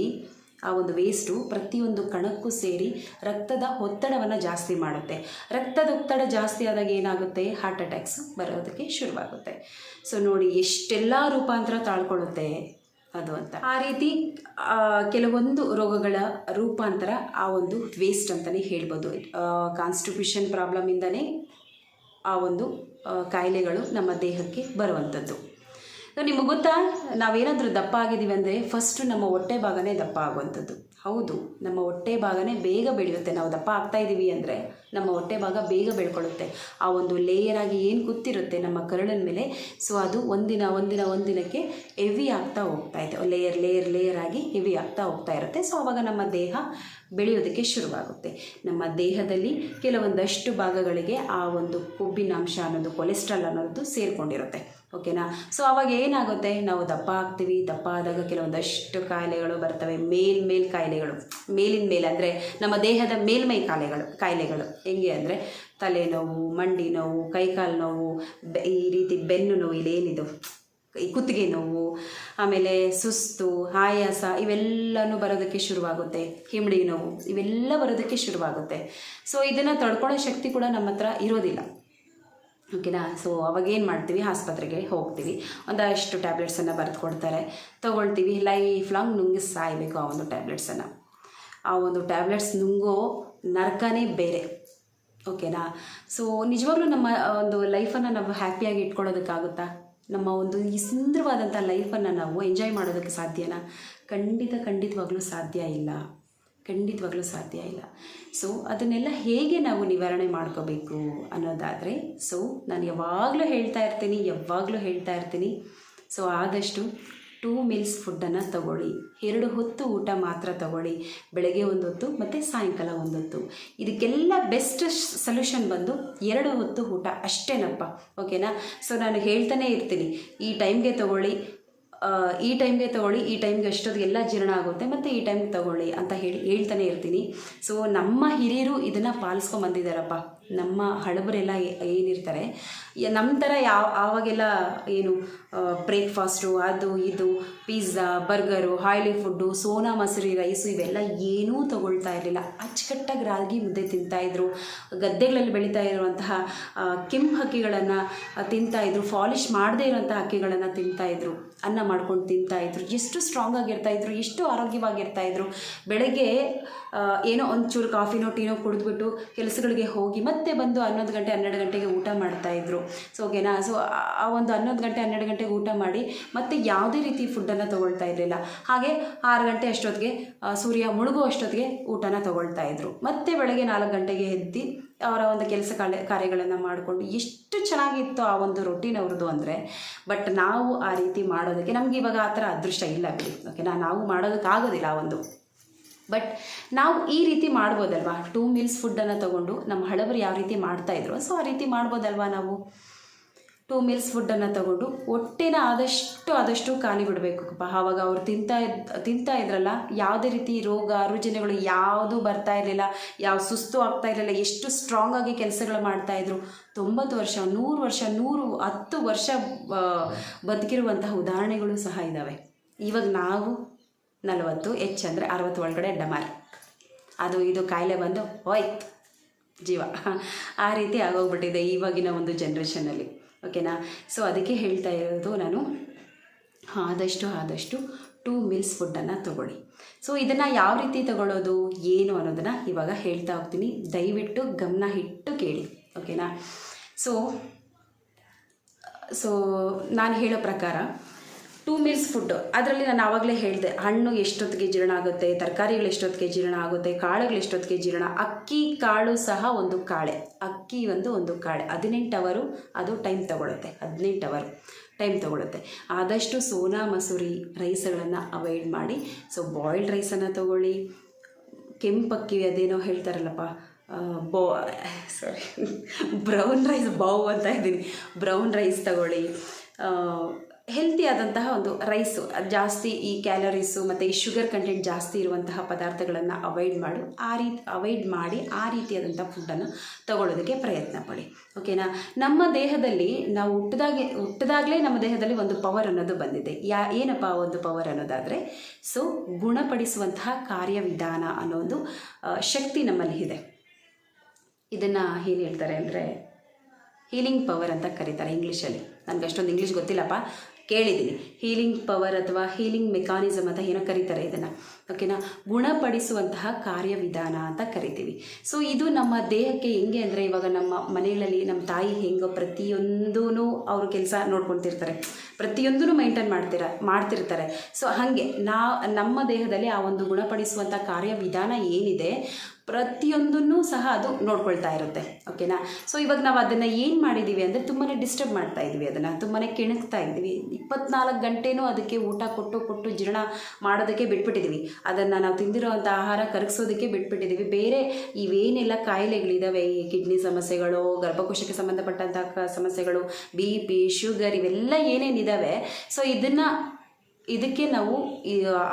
A: ಆ ಒಂದು ವೇಸ್ಟು ಪ್ರತಿಯೊಂದು ಕಣಕ್ಕೂ ಸೇರಿ ರಕ್ತದ ಒತ್ತಡವನ್ನು ಜಾಸ್ತಿ ಮಾಡುತ್ತೆ. ರಕ್ತದ ಒತ್ತಡ ಜಾಸ್ತಿ ಆದಾಗ ಏನಾಗುತ್ತೆ, ಹಾರ್ಟ್ ಅಟ್ಯಾಕ್ಸ್ ಬರೋದಕ್ಕೆ ಶುರುವಾಗುತ್ತೆ. ಸೊ ನೋಡಿ ಎಷ್ಟೆಲ್ಲ ರೂಪಾಂತರ ತಾಳ್ಕೊಳ್ಳುತ್ತೆ ಅದು ಅಂತ. ಆ ರೀತಿ ಕೆಲವೊಂದು ರೋಗಗಳ ರೂಪಾಂತರ ಆ ಒಂದು ವೇಸ್ಟ್ ಅಂತಲೇ ಹೇಳ್ಬೋದು. ಕಾನ್ಸ್ಟಿಪ್ಯೂಷನ್ ಪ್ರಾಬ್ಲಮಿಂದನೇ ಆ ಒಂದು ಕಾಯಿಲೆಗಳು ನಮ್ಮ ದೇಹಕ್ಕೆ ಬರುವಂಥದ್ದು. ನಿಮಗೆ ಗೊತ್ತಾ, ನಾವೇನಾದರೂ ದಪ್ಪ ಆಗಿದ್ದೀವಿ ಅಂದರೆ ಫಸ್ಟು ನಮ್ಮ ಹೊಟ್ಟೆ ಭಾಗನೇ ದಪ್ಪ ಆಗುವಂಥದ್ದು. ಹೌದು, ನಮ್ಮ ಹೊಟ್ಟೆ ಭಾಗನೇ ಬೇಗ ಬೆಳೆಯುತ್ತೆ. ನಾವು ದಪ್ಪ ಆಗ್ತಾಯಿದ್ದೀವಿ ಅಂದರೆ ನಮ್ಮ ಹೊಟ್ಟೆ ಭಾಗ ಬೇಗ ಬೆಳ್ಕೊಳ್ಳುತ್ತೆ. ಆ ಒಂದು ಲೇಯರಾಗಿ ಏನು ಕೂತಿರುತ್ತೆ ನಮ್ಮ ಕರುಳಿನ ಮೇಲೆ, ಸೊ ಅದು ಒಂದಿನಕ್ಕೆ ಹೆವಿ ಆಗ್ತಾ ಹೋಗ್ತಾ ಇದೆ. ಲೇಯರ್ ಆಗಿ ಹೆವಿ ಆಗ್ತಾ ಹೋಗ್ತಾ ಇರುತ್ತೆ. ಸೊ ಆವಾಗ ನಮ್ಮ ದೇಹ ಬೆಳೆಯೋದಕ್ಕೆ ಶುರುವಾಗುತ್ತೆ. ನಮ್ಮ ದೇಹದಲ್ಲಿ ಕೆಲವೊಂದಷ್ಟು ಭಾಗಗಳಿಗೆ ಆ ಒಂದು ಕೊಬ್ಬಿನಾಂಶ ಅನ್ನೋದು, ಕೊಲೆಸ್ಟ್ರಾಲ್ ಅನ್ನೋದು ಸೇರಿಕೊಂಡಿರುತ್ತೆ. ಓಕೆನಾ. ಸೊ ಅವಾಗ ಏನಾಗುತ್ತೆ, ನಾವು ದಪ್ಪ ಆಗ್ತೀವಿ. ದಪ್ಪ ಆದಾಗ ಕೆಲವೊಂದಷ್ಟು ಕಾಯಿಲೆಗಳು ಬರ್ತವೆ. ಕಾಯಿಲೆಗಳು, ಮೇಲಿನ ಮೇಲೆ ಅಂದರೆ ನಮ್ಮ ದೇಹದ ಮೇಲ್ಮೈ ಕಾಯಿಲೆಗಳು ಹೆಂಗೆ ಅಂದರೆ ತಲೆನೋವು, ಮಂಡಿ ನೋವು, ಕೈಕಾಲು ನೋವು, ಈ ರೀತಿ ಬೆನ್ನು ನೋವು, ಇಲ್ಲೇನಿದು ಈ ಕುತ್ತಿಗೆ ನೋವು, ಆಮೇಲೆ ಸುಸ್ತು, ಆಯಾಸ, ಇವೆಲ್ಲನೂ ಬರೋದಕ್ಕೆ ಶುರುವಾಗುತ್ತೆ. ಹಿಮ್ಮಡಿ ನೋವು, ಇವೆಲ್ಲ ಬರೋದಕ್ಕೆ ಶುರುವಾಗುತ್ತೆ. ಸೊ ಇದನ್ನು ತಡ್ಕೊಳ್ಳೋ ಶಕ್ತಿ ಕೂಡ ನಮ್ಮ ಹತ್ರ ಇರೋದಿಲ್ಲ. ಓಕೆನಾ. ಸೊ ಅವಾಗೇನು ಮಾಡ್ತೀವಿ, ಆಸ್ಪತ್ರೆಗೆ ಹೋಗ್ತೀವಿ. ಒಂದಷ್ಟು ಟ್ಯಾಬ್ಲೆಟ್ಸನ್ನು ಬರೆದುಕೊಡ್ತಾರೆ, ತೊಗೊಳ್ತೀವಿ. ಲೈಫ್ ಲಾಂಗ್ ನುಂಗಿ ಸಾಯಬೇಕು ಆ ಒಂದು ಟ್ಯಾಬ್ಲೆಟ್ಸನ್ನು. ಆ ಒಂದು ಟ್ಯಾಬ್ಲೆಟ್ಸ್ ನುಂಗೋ ನರಕನೇ ಬೇರೆ. ಓಕೆನಾ. ಸೊ ನಿಜವಾಗ್ಲೂ ನಮ್ಮ ಒಂದು ಲೈಫನ್ನು ನಾವು ಹ್ಯಾಪಿಯಾಗಿ ಇಟ್ಕೊಳ್ಳೋದಕ್ಕಾಗುತ್ತಾ? ನಮ್ಮ ಒಂದು ಈ ಸುಂದರವಾದಂಥ ಲೈಫನ್ನು ನಾವು ಎಂಜಾಯ್ ಮಾಡೋದಕ್ಕೆ ಸಾಧ್ಯನಾ? ಖಂಡಿತವಾಗ್ಲೂ ಸಾಧ್ಯ ಇಲ್ಲ. ಸೊ ಅದನ್ನೆಲ್ಲ ಹೇಗೆ ನಾವು ನಿವಾರಣೆ ಮಾಡ್ಕೋಬೇಕು ಅನ್ನೋದಾದರೆ, ಸೊ ನಾನು ಯಾವಾಗಲೂ ಹೇಳ್ತಾ ಇರ್ತೀನಿ. ಸೊ ಆದಷ್ಟು 2 meals ಫುಡ್ಡನ್ನು ತಗೊಳ್ಳಿ. 2 ಹೊತ್ತು ಊಟ ಮಾತ್ರ ತಗೊಳ್ಳಿ. ಬೆಳಗ್ಗೆ ಒಂದು ಹೊತ್ತು ಮತ್ತು ಸಾಯಂಕಾಲ ಒಂದು ಹೊತ್ತು. ಇದಕ್ಕೆಲ್ಲ ಬೆಸ್ಟ್ ಸೊಲ್ಯೂಷನ್ ಬಂದು 2 ಹೊತ್ತು ಊಟ ಅಷ್ಟೇನಪ್ಪ. ಓಕೆನಾ. ಸೊ ನಾನು ಹೇಳ್ತಾನೆ ಇರ್ತೀನಿ, ಈ ಟೈಮ್ಗೆ ತಗೊಳ್ಳಿ, ಈ ಟೈಮ್ಗೆ ಅಷ್ಟೊತ್ತಿಗೆಲ್ಲ ಜೀರ್ಣ ಆಗುತ್ತೆ, ಮತ್ತು ಈ ಟೈಮ್ಗೆ ತಗೊಳ್ಳಿ ಅಂತ ಹೇಳ್ತಾನೆ ಇರ್ತೀನಿ. ಸೊ ನಮ್ಮ ಹಿರಿಯರು ಇದನ್ನು ಪಾಲಿಸ್ಕೊಂಬಂದಿದ್ದಾರಪ್ಪ. ನಮ್ಮ ಹಳಬರೆಲ್ಲ ಏನಿರ್ತಾರೆ, ನಮ್ಮ ಥರ ಆವಾಗೆಲ್ಲ ಏನು ಬ್ರೇಕ್ಫಾಸ್ಟು, ಅದು ಇದು, pizza, burger, oily food, Sona Masuri rice, ಇವೆಲ್ಲ ಏನೂ ತಗೊಳ್ತಾ ಇರಲಿಲ್ಲ. ಅಚ್ಚುಕಟ್ಟಾಗಿ ರಾಗಿ ಮುದ್ದೆ ತಿಂತಾಯಿದ್ರು. ಗದ್ದೆಗಳಲ್ಲಿ ಬೆಳೀತಾ ಇರುವಂತಹ ಕೆಂಪು ಹಕ್ಕಿಗಳನ್ನು ತಿಂತಾಯಿದ್ರು. ಫಾಲಿಷ್ ಮಾಡದೇ ಇರುವಂಥ ಹಕ್ಕಿಗಳನ್ನು ತಿಂತಾಯಿದ್ರು. ಅನ್ನ ಮಾಡ್ಕೊಂಡು ತಿಂತಾಯಿದ್ರು. ಎಷ್ಟು ಸ್ಟ್ರಾಂಗ್ ಆಗಿರ್ತಾಯಿದ್ರು, ಎಷ್ಟು ಆರೋಗ್ಯವಾಗಿರ್ತಾಯಿದ್ರು. ಬೆಳಗ್ಗೆ ಏನೋ ಒಂಚೂರು ಕಾಫಿನೋ ಟೀನೋ ಕುಡಿದ್ಬಿಟ್ಟು ಕೆಲಸಗಳಿಗೆ ಹೋಗಿ ಮತ್ತೆ ಬಂದು 11 ಗಂಟೆ 12 ಗಂಟೆಗೆ ಊಟ ಮಾಡ್ತಾಯಿದ್ರು. ಸೊ ಓಕೆನಾ. ಸೊ ಆ ಒಂದು 11 ಗಂಟೆ 12 ಗಂಟೆಗೆ ಊಟ ಮಾಡಿ ಮತ್ತೆ ಯಾವುದೇ ರೀತಿ ಫುಡ್ಡನ್ನು ತೊಗೊಳ್ತಾ ಇರಲಿಲ್ಲ. ಹಾಗೆ 6 ಗಂಟೆ ಅಷ್ಟೊತ್ತಿಗೆ ಸೂರ್ಯ ಮುಳುಗೋ ಅಷ್ಟೊತ್ತಿಗೆ ಊಟನ ತೊಗೊಳ್ತಾ ಇದ್ರು. ಮತ್ತೆ ಬೆಳಗ್ಗೆ 4 ಗಂಟೆಗೆ ಎದ್ದು ಅವರ ಒಂದು ಕೆಲಸ ಕಾರ್ಯಗಳನ್ನು ಮಾಡಿಕೊಂಡು ಎಷ್ಟು ಚೆನ್ನಾಗಿತ್ತು ಆ ಒಂದು ರೊಟೀನ್ ಅವ್ರದ್ದು ಅಂದರೆ. ಬಟ್ ನಾವು ಆ ರೀತಿ ಮಾಡೋದಕ್ಕೆ ನಮ್ಗೆ ಇವಾಗ ಆ ಥರ ಅದೃಷ್ಟ ಇಲ್ಲ ಬಿಡಿ. ಓಕೆನಾ. ನಾವು ಮಾಡೋದಕ್ಕಾಗೋದಿಲ್ಲ ಆ ಒಂದು. ಬಟ್ ನಾವು ಈ ರೀತಿ ಮಾಡ್ಬೋದಲ್ವಾ, 2 meals ಫುಡ್ಡನ್ನು ತೊಗೊಂಡು ನಮ್ಮ ಹಳಬರು ಯಾವ ರೀತಿ ಮಾಡ್ತಾಯಿದ್ರು, ಸೊ ಆ ರೀತಿ ಮಾಡ್ಬೋದಲ್ವಾ ನಾವು. 2 meals ಫುಡ್ಡನ್ನು ತೊಗೊಂಡು ಹೊಟ್ಟೆನ ಆದಷ್ಟು ಖಾಲಿ ಬಿಡಬೇಕಪ್ಪ. ಆವಾಗ ಅವ್ರು ತಿಂತಾ ಇದ್ರಲ್ಲ, ಯಾವುದೇ ರೀತಿ ರೋಗ ರುಜಿನಗಳು ಯಾವುದೂ ಬರ್ತಾ ಇರಲಿಲ್ಲ, ಯಾವ ಸುಸ್ತು ಆಗ್ತಾ ಇರಲಿಲ್ಲ. ಎಷ್ಟು ಸ್ಟ್ರಾಂಗ್ ಆಗಿ ಕೆಲಸಗಳು ಮಾಡ್ತಾಯಿದ್ರು. 90 ವರ್ಷ 100 ವರ್ಷ 110 ವರ್ಷ ಬದುಕಿರುವಂತಹ ಉದಾಹರಣೆಗಳು ಸಹ ಇದ್ದಾವೆ. ಇವಾಗ ನಾವು 40 ಹೆಚ್ಚಂದರೆ 60 ಒಳಗಡೆ ಡಮಾರ್, ಅದು ಇದು ಕಾಯಿಲೆ ಬಂದು ಹೋಯ್ತು ಜೀವ. ಆ ರೀತಿ ಆಗೋಗ್ಬಿಟ್ಟಿದೆ ಇವಾಗಿನ ಒಂದು ಜನ್ರೇಷನಲ್ಲಿ. ಓಕೆನಾ. ಸೊ ಅದಕ್ಕೆ ಹೇಳ್ತಾ ಇರೋದು ನಾನು, ಆದಷ್ಟು 2 meals ಫುಡ್ಡನ್ನು ತೊಗೊಳ್ಳಿ. ಸೊ ಇದನ್ನು ಯಾವ ರೀತಿ ತಗೊಳ್ಳೋದು ಏನು ಅನ್ನೋದನ್ನು ಇವಾಗ ಹೇಳ್ತಾ ಹೋಗ್ತೀನಿ. ದಯವಿಟ್ಟು ಗಮನ ಇಟ್ಟು ಕೇಳಿ. ಓಕೆನಾ. ಸೊ ನಾನು ಹೇಳೋ ಪ್ರಕಾರ 2 meals ಫುಡ್ಡು, ಅದರಲ್ಲಿ ನಾನು ಆವಾಗಲೇ ಹೇಳಿದೆ, ಹಣ್ಣು ಎಷ್ಟೊತ್ತಿಗೆ ಜೀರ್ಣ ಆಗುತ್ತೆ, ತರಕಾರಿಗಳು ಎಷ್ಟೊತ್ತಿಗೆ ಜೀರ್ಣ ಆಗುತ್ತೆ, ಕಾಳುಗಳು ಎಷ್ಟೊತ್ತಿಗೆ ಜೀರ್ಣ. ಅಕ್ಕಿ ಕಾಳು ಸಹ ಒಂದು ಕಾಳೆ. ಅಕ್ಕಿ ಒಂದು ಕಾಳೆ 18 ಅವರು ಅದು ಟೈಮ್ ತೊಗೊಳುತ್ತೆ. 18 ಅವರು ಟೈಮ್ ತೊಗೊಳುತ್ತೆ. ಆದಷ್ಟು ಸೋನಾ ಮಸೂರಿ ರೈಸ್ಗಳನ್ನು ಅವಾಯ್ಡ್ ಮಾಡಿ. ಸೊ ಬಾಯ್ಲ್ಡ್ ರೈಸನ್ನು ತೊಗೊಳ್ಳಿ. ಕೆಂಪಕ್ಕಿ ಅದೇನೋ ಹೇಳ್ತಾರಲ್ಲಪ್ಪ, ಬ್ರೌನ್ ರೈಸ್ ಅಂತ ಇದ್ದೀನಿ. ಬ್ರೌನ್ ರೈಸ್ ತಗೊಳ್ಳಿ. ಹೆಲ್ತಿ ಆದಂತಹ ಒಂದು ರೈಸು, ಜಾಸ್ತಿ ಈ ಕ್ಯಾಲರೀಸು ಮತ್ತು ಈ ಶುಗರ್ ಕಂಟೆಂಟ್ ಜಾಸ್ತಿ ಇರುವಂತಹ ಪದಾರ್ಥಗಳನ್ನು ಅವಾಯ್ಡ್ ಮಾಡಿ ಆ ರೀತಿಯಾದಂಥ ಫುಡ್ಡನ್ನು ತಗೊಳ್ಳೋದಕ್ಕೆ ಪ್ರಯತ್ನ ಪಡಿ. ಓಕೆನಾ. ನಮ್ಮ ದೇಹದಲ್ಲಿ ನಾವು ಹುಟ್ಟಿದಾಗಲೇ ನಮ್ಮ ದೇಹದಲ್ಲಿ ಒಂದು ಪವರ್ ಅನ್ನೋದು ಬಂದಿದೆ. ಏನಪ್ಪ ಒಂದು ಪವರ್ ಅನ್ನೋದಾದರೆ, ಸೊ ಗುಣಪಡಿಸುವಂತಹ ಕಾರ್ಯವಿಧಾನ ಅನ್ನೋ ಒಂದು ಶಕ್ತಿ ನಮ್ಮಲ್ಲಿ ಇದೆ. ಇದನ್ನು ಏನು ಹೇಳ್ತಾರೆ ಅಂದರೆ ಹೀಲಿಂಗ್ ಪವರ್ ಅಂತ ಕರೀತಾರೆ ಇಂಗ್ಲೀಷಲ್ಲಿ. ನನಗೆ ಅಷ್ಟೊಂದು ಇಂಗ್ಲೀಷ್ ಗೊತ್ತಿಲ್ಲಪ್ಪ, ಕೇಳಿದ್ದೀನಿ. ಹೀಲಿಂಗ್ ಪವರ್ ಅಥವಾ ಹೀಲಿಂಗ್ ಮೆಕಾನಿಸಮ್ ಅಂತ ಏನೋ ಕರೀತಾರೆ ಇದನ್ನು. ಓಕೆನಾ. ಗುಣಪಡಿಸುವಂತಹ ಕಾರ್ಯವಿಧಾನ ಅಂತ ಕರಿತೀವಿ. ಸೊ ಇದು ನಮ್ಮ ದೇಹಕ್ಕೆ ಹೆಂಗೆ ಅಂದರೆ, ಇವಾಗ ನಮ್ಮ ಮನೆಗಳಲ್ಲಿ ನಮ್ಮ ತಾಯಿ ಹೆಂಗೋ ಪ್ರತಿಯೊಂದೂ ಅವರು ಕೆಲಸ ನೋಡ್ಕೊಳ್ತಿರ್ತಾರೆ, ಪ್ರತಿಯೊಂದೂ ಮೇಂಟೈನ್ ಮಾಡ್ತಿರ್ತಾರೆ. ಸೊ ಹಾಗೆ ನಮ್ಮ ದೇಹದಲ್ಲಿ ಆ ಒಂದು ಗುಣಪಡಿಸುವಂಥ ಕಾರ್ಯವಿಧಾನ ಏನಿದೆ ಪ್ರತಿಯೊಂದನ್ನು ಸಹ ಅದು ನೋಡ್ಕೊಳ್ತಾ ಇರುತ್ತೆ. ಓಕೆನಾ. ಸೊ ಇವಾಗ ನಾವು ಅದನ್ನು ಏನು ಮಾಡಿದ್ದೀವಿ ಅಂದರೆ ತುಂಬಾ ಡಿಸ್ಟರ್ಬ್ ಮಾಡ್ತಾ ಇದ್ವಿ, ಅದನ್ನು ತುಂಬಾ ಕೆಣಕ್ತಾ ಇದ್ವಿ. 24 ಗಂಟೆನೂ ಅದಕ್ಕೆ ಊಟ ಕೊಟ್ಟು ಜೀರ್ಣ ಮಾಡೋದಕ್ಕೆ ಬಿಟ್ಬಿಟ್ಟಿದ್ದೀವಿ. ಅದನ್ನು ನಾವು ತಿಂದಿರೋವಂಥ ಆಹಾರ ಕರಗಿಸೋದಕ್ಕೆ ಬಿಟ್ಬಿಟ್ಟಿದ್ದೀವಿ. ಬೇರೆ ಇವೇನೆಲ್ಲ ಕಾಯಿಲೆಗಳಿದ್ದಾವೆ, ಈ ಕಿಡ್ನಿ ಸಮಸ್ಯೆಗಳು, ಗರ್ಭಕೋಶಕ್ಕೆ ಸಂಬಂಧಪಟ್ಟಂಥ ಸಮಸ್ಯೆಗಳು, BP, ಶುಗರ್, ಇವೆಲ್ಲ ಏನೇನಿದ್ದಾವೆ, ಸೊ ಇದಕ್ಕೆ ನಾವು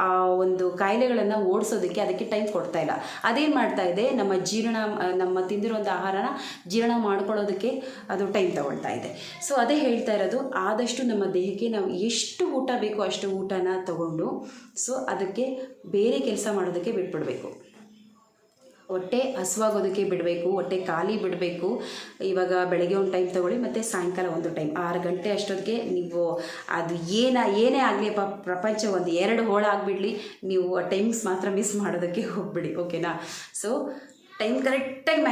A: ಆ ಒಂದು ಕಾಯಿಲೆಗಳನ್ನು ಓಡಿಸೋದಕ್ಕೆ ಅದಕ್ಕೆ ಟೈಮ್ ಕೊಡ್ತಾ ಇಲ್ಲ. ಅದೇನು ಮಾಡ್ತಾ ಇದೆ, ನಮ್ಮ ತಿಂದಿರುವಂಥ ಆಹಾರನ ಜೀರ್ಣ ಮಾಡ್ಕೊಳ್ಳೋದಕ್ಕೆ ಅದು ಟೈಮ್ ತಗೊಳ್ತಾ ಇದೆ. ಸೊ ಅದೇ ಹೇಳ್ತಾ ಇರೋದು, ಆದಷ್ಟು ನಮ್ಮ ದೇಹಕ್ಕೆ ನಾವು ಎಷ್ಟು ಊಟ ಬೇಕೋ ಅಷ್ಟು ಊಟನ ತಗೊಂಡು ಸೊ ಅದಕ್ಕೆ ಬೇರೆ ಕೆಲಸ ಮಾಡೋದಕ್ಕೆ ಬಿಟ್ಬಿಡಬೇಕು. ಹೊಟ್ಟೆ ಹಸುವಾಗೋದಕ್ಕೆ ಬಿಡಬೇಕು, ಹೊಟ್ಟೆ ಖಾಲಿ ಬಿಡಬೇಕು. ಇವಾಗ ಬೆಳಗ್ಗೆ ಒಂದು ಟೈಮ್ ತೊಗೊಳ್ಳಿ ಮತ್ತು ಸಾಯಂಕಾಲ ಒಂದು ಟೈಮ್, 6 ಗಂಟೆ ಅಷ್ಟೊತ್ತಿಗೆ ನೀವು ಅದು ಏನೇ ಆಗಲಿ ಪ್ರಪಂಚ ಒಂದು 2 ಹೋಳ ಆಗಿಬಿಡಲಿ, ನೀವು ಆ ಟೈಮ್ಸ್ ಮಾತ್ರ ಮಿಸ್ ಮಾಡೋದಕ್ಕೆ ಹೋಗ್ಬಿಡಿ. ಓಕೆನಾ. ಸೊ ಟೈಮ್ ಕರೆಕ್ಟಾಗಿ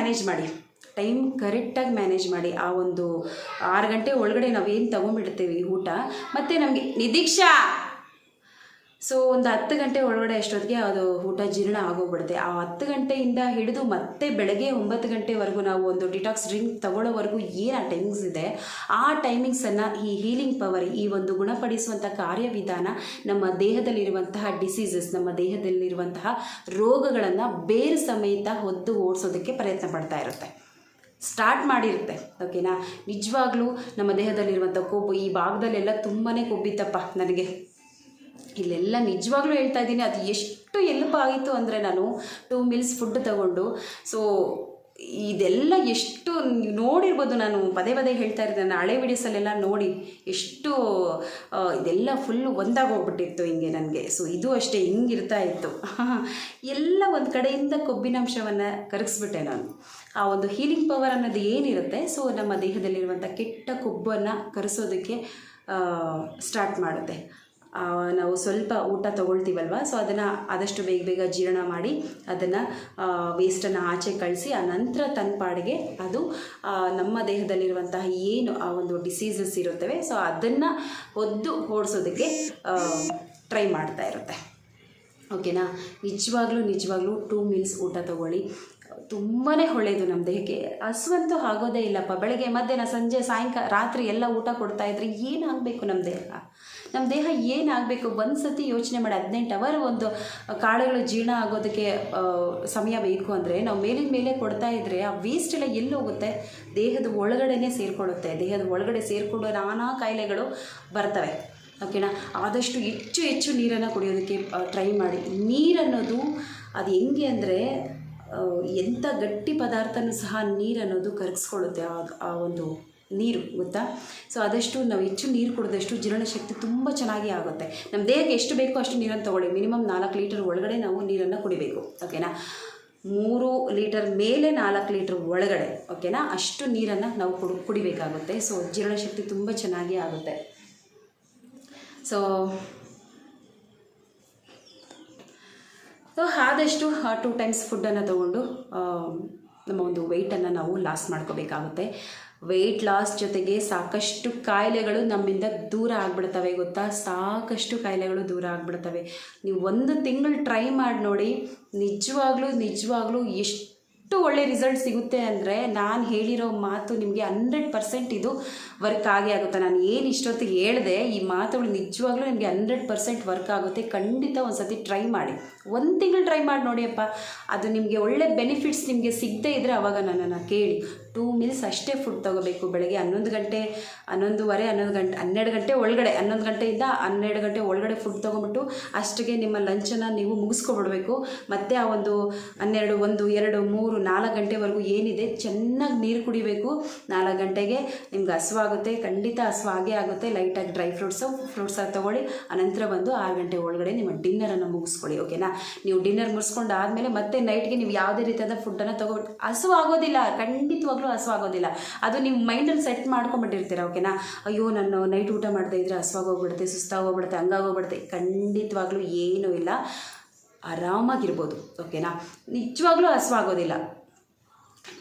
A: ಮ್ಯಾನೇಜ್ ಮಾಡಿ ಆ ಒಂದು 6 ಗಂಟೆ ಒಳಗಡೆ ನಾವೇನು ತೊಗೊಂಡ್ಬಿಡ್ತೀವಿ ಊಟ, ಮತ್ತು ನಮಗೆ ನಿರೀಕ್ಷಾ ಸೊ ಒಂದು 10 ಗಂಟೆ ಒಳಗಡೆ ಅಷ್ಟೊತ್ತಿಗೆ ಅದು ಊಟ ಜೀರ್ಣ ಆಗೋಗ್ಬಿಡುತ್ತೆ. ಆ 10 ಗಂಟೆಯಿಂದ ಹಿಡಿದು ಮತ್ತೆ ಬೆಳಗ್ಗೆ 9 ಗಂಟೆವರೆಗೂ ನಾವು ಒಂದು ಡಿಟಾಕ್ಸ್ ಡ್ರಿಂಕ್ ತಗೊಳ್ಳೋವರೆಗೂ ಏನು ಆ ಟೈಮಿಂಗ್ಸ್ ಇದೆ, ಆ ಟೈಮಿಂಗ್ಸನ್ನು ಈ ಹೀಲಿಂಗ್ ಪವರ್, ಈ ಒಂದು ಗುಣಪಡಿಸುವಂಥ ಕಾರ್ಯವಿಧಾನ ನಮ್ಮ ದೇಹದಲ್ಲಿರುವಂತಹ ಡಿಸೀಸಸ್, ನಮ್ಮ ದೇಹದಲ್ಲಿರುವಂತಹ ರೋಗಗಳನ್ನು ಬೇರೆ ಸಮೇತ ಹೊದ್ದು ಓಡಿಸೋದಕ್ಕೆ ಪ್ರಯತ್ನ ಪಡ್ತಾ ಇರುತ್ತೆ, ಸ್ಟಾರ್ಟ್ ಮಾಡಿರುತ್ತೆ. ಓಕೆನಾ. ನಿಜವಾಗ್ಲೂ ನಮ್ಮ ದೇಹದಲ್ಲಿರುವಂಥ ಕೊಬ್ಬು, ಈ ಭಾಗದಲ್ಲೆಲ್ಲ ತುಂಬಾ ಕೊಬ್ಬಿತ್ತಪ್ಪ ನನಗೆ, ಇಲ್ಲೆಲ್ಲ ನಿಜವಾಗ್ಲೂ ಹೇಳ್ತಾ ಇದ್ದೀನಿ. ಅದು ಎಷ್ಟು ಎಲ್ಪ್ ಆಯಿತು ಅಂದರೆ, ನಾನು 2 meals ಫುಡ್ ತಗೊಂಡು, ಸೊ ಇದೆಲ್ಲ ಎಷ್ಟು ನೋಡಿರ್ಬೋದು, ನಾನು ಪದೇ ಹೇಳ್ತಾ ಇದ್ದೆ, ನಾನು ಹಳೆ ವಿಡಿಯೋಸಲ್ಲೆಲ್ಲ ನೋಡಿ ಎಷ್ಟು ಇದೆಲ್ಲ ಫುಲ್ಲು ಒಂದಾಗೋಗ್ಬಿಟ್ಟಿತ್ತು ಹಿಂಗೆ ನನಗೆ. ಸೊ ಇದು ಅಷ್ಟೇ ಹಿಂಗಿರ್ತಾ ಇತ್ತು. ಎಲ್ಲ ಒಂದು ಕಡೆಯಿಂದ ಕೊಬ್ಬಿನಾಂಶವನ್ನು ಕರಗಿಸ್ಬಿಟ್ಟೆ ನಾನು. ಆ ಒಂದು ಹೀಲಿಂಗ್ ಪವರ್ ಅನ್ನೋದು ಏನಿರುತ್ತೆ, ಸೊ ನಮ್ಮ ದೇಹದಲ್ಲಿರುವಂಥ ಕೆಟ್ಟ ಕೊಬ್ಬನ್ನು ಕರೆಸೋದಕ್ಕೆ ಸ್ಟಾರ್ಟ್ ಮಾಡುತ್ತೆ. ನಾವು ಸ್ವಲ್ಪ ಊಟ ತೊಗೊಳ್ತೀವಲ್ವ, ಸೊ ಅದನ್ನು ಆದಷ್ಟು ಬೇಗ ಜೀರ್ಣ ಮಾಡಿ ಅದನ್ನು ವೇಸ್ಟನ್ನು ಆಚೆ ಕಳಿಸಿ, ಆ ನಂತರ ತನ್ನ ಪಾಡಿಗೆ ಅದು ನಮ್ಮ ದೇಹದಲ್ಲಿರುವಂತಹ ಏನು ಆ ಒಂದು ಡಿಸೀಸಸ್ ಇರುತ್ತವೆ, ಸೊ ಅದನ್ನು ಒದ್ದು ಓಡಿಸೋದಕ್ಕೆ ಟ್ರೈ ಮಾಡ್ತಾ ಇರುತ್ತೆ. ಓಕೆನಾ. ನಿಜವಾಗ್ಲೂ 2 meals ಊಟ ತೊಗೊಳ್ಳಿ, ತುಂಬಾ ಒಳ್ಳೆಯದು ನಮ್ಮ ದೇಹಕ್ಕೆ. ಹಸುವಂತೂ ಆಗೋದೇ ಇಲ್ಲಪ್ಪ. ಬೆಳಗ್ಗೆ, ಮಧ್ಯಾಹ್ನ, ಸಂಜೆ, ಸಾಯಂಕಾಲ, ರಾತ್ರಿ ಎಲ್ಲ ಊಟ ಕೊಡ್ತಾಯಿದ್ರೆ ಏನಾಗಬೇಕು ನಮ್ಮ ದೇಹ ಏನಾಗಬೇಕು? ಒಂದು ಸತಿ ಯೋಚನೆ ಮಾಡಿ. 18 ಅವರ್ ಒಂದು ಕಾಳುಗಳು ಜೀರ್ಣ ಆಗೋದಕ್ಕೆ ಸಮಯ ಬೇಕು ಅಂದರೆ ನಾವು ಮೇಲಿನ ಮೇಲೆ ಕೊಡ್ತಾ ಇದ್ದರೆ ಆ ವೇಸ್ಟ್ ಎಲ್ಲ ಎಲ್ಲಿ ಹೋಗುತ್ತೆ? ದೇಹದ ಒಳಗಡೆನೇ ಸೇರಿಕೊಳ್ಳುತ್ತೆ. ದೇಹದ ಒಳಗಡೆ ಸೇರಿಕೊಂಡು ನಾನಾ ಕಾಯಿಲೆಗಳು ಬರ್ತವೆ. ಓಕೆನಾ. ಆದಷ್ಟು ಹೆಚ್ಚು ನೀರನ್ನು ಕುಡಿಯೋದಕ್ಕೆ ಟ್ರೈ ಮಾಡಿ. ನೀರನ್ನೋದು ಅದು ಹೆಂಗೆ ಅಂದರೆ, ಎಂಥ ಗಟ್ಟಿ ಪದಾರ್ಥನೂ ಸಹ ನೀರನ್ನೋದು ಕರಗಿಸ್ಕೊಳ್ಳುತ್ತೆ. ಆ ಒಂದು ನೀರು ಗೊತ್ತಾ. ಸೊ ಆದಷ್ಟು ನಾವು ಹೆಚ್ಚು ನೀರು ಕುಡಿದಷ್ಟು ಜೀರ್ಣಶಕ್ತಿ ತುಂಬ ಚೆನ್ನಾಗಿ ಆಗುತ್ತೆ. ನಮ್ಮ ದೇಹಕ್ಕೆ ಎಷ್ಟು ಬೇಕೋ ಅಷ್ಟು ನೀರನ್ನು ತೊಗೊಳ್ಳಿ. ಮಿನಿಮಮ್ 4 ಲೀಟರ್ ಒಳಗಡೆ ನಾವು ನೀರನ್ನು ಕುಡಿಬೇಕು. ಓಕೆನಾ. 3 ಲೀಟರ್ ಮೇಲೆ 4 ಲೀಟರ್ ಒಳಗಡೆ, ಓಕೆನಾ, ಅಷ್ಟು ನೀರನ್ನು ನಾವು ಕುಡಿಬೇಕಾಗುತ್ತೆ. ಸೊ ಜೀರ್ಣಶಕ್ತಿ ತುಂಬ ಚೆನ್ನಾಗಿ ಆಗುತ್ತೆ. ಸೊ ಆದಷ್ಟು 2 times ಫುಡ್ಡನ್ನು ತೊಗೊಂಡು ನಮ್ಮ ಒಂದು ವೆಯ್ಟನ್ನು ನಾವು ಲಾಸ್ ಮಾಡ್ಕೋಬೇಕಾಗುತ್ತೆ. ವೆಯ್ಟ್ ಲಾಸ್ ಜೊತೆಗೆ ಸಾಕಷ್ಟು ಕಾಯಿಲೆಗಳು ನಮ್ಮಿಂದ ದೂರ ಆಗಿಬಿಡ್ತವೆ ಗೊತ್ತಾ. ಸಾಕಷ್ಟು ಕಾಯಿಲೆಗಳು ದೂರ ಆಗಿಬಿಡ್ತವೆ. ನೀವು 1 ತಿಂಗಳು ಟ್ರೈ ಮಾಡಿ ನೋಡಿ, ನಿಜವಾಗ್ಲೂ ಎಷ್ಟು ಒಳ್ಳೆ ರಿಸಲ್ಟ್ ಸಿಗುತ್ತೆ ಅಂದರೆ, ನಾನು ಹೇಳಿರೋ ಮಾತು ನಿಮಗೆ 100% ಇದು ವರ್ಕ್ ಆಗೇ ಆಗುತ್ತೆ. ನಾನು ಏನು ಇಷ್ಟೊತ್ತಿಗೆ ಹೇಳಿದೆ, ಈ ಮಾತುಗಳು ನಿಜವಾಗ್ಲೂ ನಿಮಗೆ 100% ವರ್ಕ್ ಆಗುತ್ತೆ. ಖಂಡಿತ ಒಂದು ಸತಿ ಟ್ರೈ ಮಾಡಿ. ಒಂದು ತಿಂಗಳು ಟ್ರೈ ಮಾಡಿ ನೋಡಿಯಪ್ಪ, ಅದು ನಿಮಗೆ ಒಳ್ಳೆ ಬೆನಿಫಿಟ್ಸ್ ನಿಮಗೆ ಸಿಗದೇ ಇದ್ದರೆ ಆವಾಗ ನನ್ನನ್ನು ಕೇಳಿ. 2 ಮೀಲ್ಸ್ ಅಷ್ಟೇ ಫುಡ್ ತೊಗೋಬೇಕು. ಬೆಳಗ್ಗೆ 11 ಗಂಟೆ, 11:30, 12 ಗಂಟೆ ಒಳಗಡೆ, 11 ಗಂಟೆಯಿಂದ 12 ಗಂಟೆ ಒಳಗಡೆ ಫುಡ್ ತೊಗೊಂಬಿಟ್ಟು ಅಷ್ಟಿಗೆ ನಿಮ್ಮ ಲಂಚನ್ನು ನೀವು ಮುಗಿಸ್ಕೊಬಿಡ್ಬೇಕು. ಮತ್ತು ಆ ಒಂದು 12, 1, 2, 3, 4 ಗಂಟೆವರೆಗೂ ಏನಿದೆ ಚೆನ್ನಾಗಿ ನೀರು ಕುಡಿಬೇಕು. 4 ಗಂಟೆಗೆ ನಿಮ್ಗೆ ಹಸುವಾಗುತ್ತೆ, ಖಂಡಿತ ಹಸುವಾಗೇ ಆಗುತ್ತೆ. ಲೈಟಾಗಿ ಡ್ರೈ ಫ್ರೂಟ್ಸ್ ತೊಗೊಳ್ಳಿ. ಅನಂತರ ಬಂದು 6 ಗಂಟೆ ಒಳಗಡೆ ನಿಮ್ಮ ಡಿನ್ನರನ್ನು ಮುಗಿಸ್ಕೊಳ್ಳಿ. ಓಕೆನಾ? ನೀವು ಡಿನ್ನರ್ ಮುಗಿಸ್ಕೊಂಡು ಆದಮೇಲೆ ಮತ್ತೆ ನೈಟ್ಗೆ ನೀವು ಯಾವುದೇ ರೀತಿಯಾದ ಫುಡ್ಡನ್ನು ತೊಗೊಬಿಟ್ಟು ಹಸುವಾಗೋದಿಲ್ಲ, ಖಂಡಿತವಾಗ್ಲೂ ಹಸುವಾಗೋದಿಲ್ಲ. ಅದು ನೀವು ಮೈಂಡಲ್ಲಿ ಸೆಟ್ ಮಾಡ್ಕೊಂಬಿಟ್ಟಿರ್ತೀರ. ಓಕೆನಾ? ಅಯ್ಯೋ ನಾನು ನೈಟ್ ಊಟ ಮಾಡದೇ ಇದ್ದರೆ ಹಸುವಾಗೋಗ್ಬಿಡುತ್ತೆ, ಸುಸ್ತಾಗೋಗ್ಬಿಡುತ್ತೆ, ಹಂಗಾಗೋಗ್ಬಿಡುತ್ತೆ. ಖಂಡಿತವಾಗ್ಲೂ ಏನೂ ಇಲ್ಲ, ಆರಾಮಾಗಿರ್ಬೋದು. ಓಕೆನಾ? ನಿಜವಾಗ್ಲೂ ಹಸುವಾಗೋದಿಲ್ಲ.